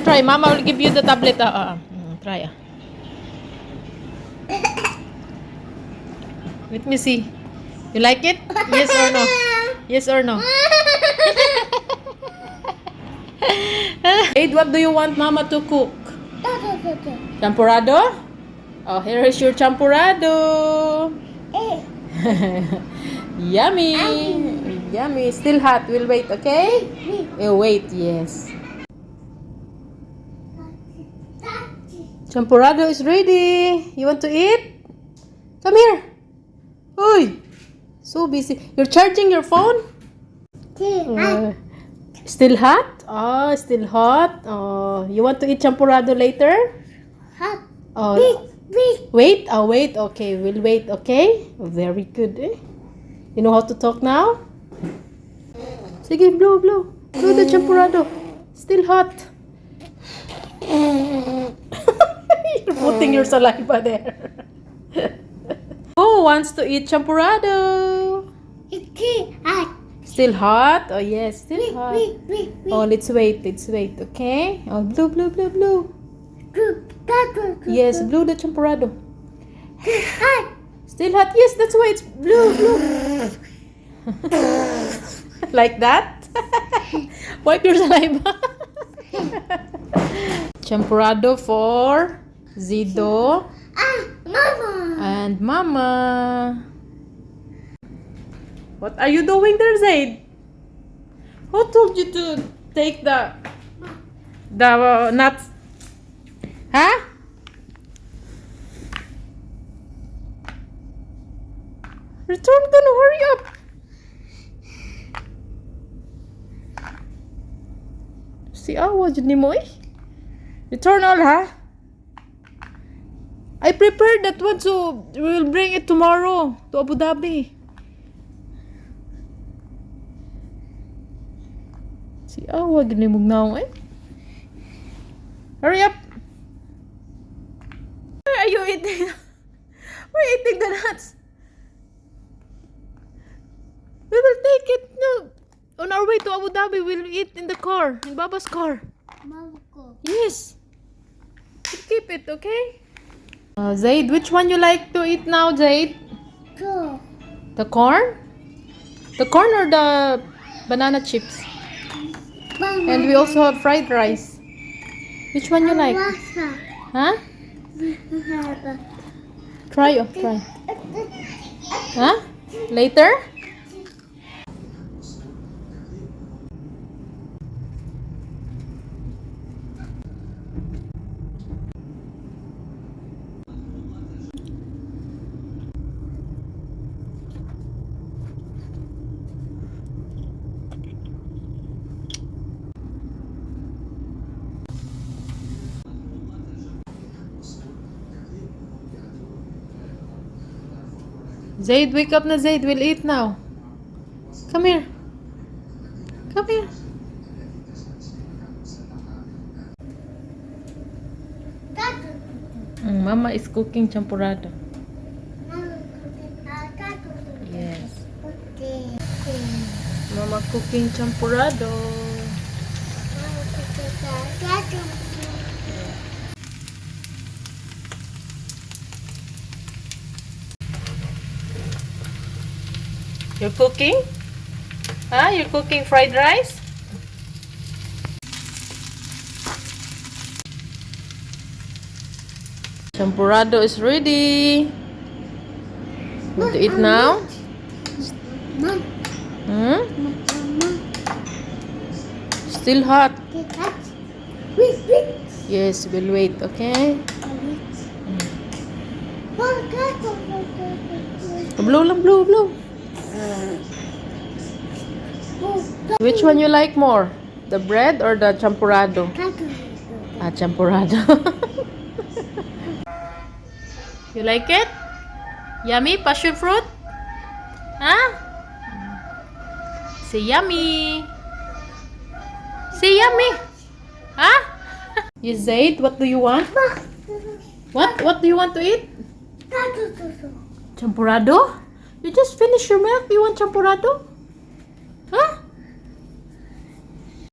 try. Mama will give you the tablet. Try. Let me see. You like it? Yes or no? Yes or no? Aid, what do you want Mama to cook? Champurrado? Oh, here is your champurrado. Yummy. Yummy. Still hot. We'll wait, okay? We'll wait, yes. Champurrado is ready. You want to eat? Come here. Oi. So busy. You're charging your phone? Still hot? Oh, still hot. Oh, you want to eat champurrado later? Hot. Oh, Wait. wait. Oh, wait. Okay, we'll wait. Okay. Very good. You know how to talk now? Sige, blow. Blow the champurrado. Still hot. You're putting your saliva there. Who wants to eat champurrado? It's hot. Still hot? Oh, yes, still hot. Wait. Oh, let's wait, okay? Oh, blow. Yes, blow the champurrado. Hot. Still hot? Yes, that's why it's blow. Like that? Wipe your saliva. Champurrado for Zido Mama. and Mama. What are you doing there, Zaid? Who told you to take the nuts? Huh? Return, gonna hurry up. Si awa jud nimo eh. Return all, ha? I prepared that one, so we will bring it tomorrow to Abu Dhabi. Si awa jud nimo now eh. Hurry up. Why are you eating? Why are you eating the nuts? We will take it. No. On our way to Abu Dhabi, we'll eat in the car, in Baba's car. Mama go. Yes. Keep it, okay? Zaid, which one you like to eat now, Zaid? Go. The corn? The corn or the banana chips? Mama. And we also have fried rice. Which one you like? Huh? Try. Huh? Later? Zaid, wake up na, Zaid. We'll eat now. Come here. Mama is cooking champurrado. Yes. Mama cooking champurrado. You're cooking? Huh? You're cooking fried rice? Champurrado is ready. Want to eat now? Hmm? Still hot. Yes, we'll wait, okay? Blow lang, blow. Which one you like more? The bread or the champurrado? Champurrado. You like it? Yummy? Passion fruit? Huh? Say yummy. Say yummy. Huh? Yes, Zaid, what do you want? What do you want to eat? Champurrado? You just finished your milk. You want champurrado?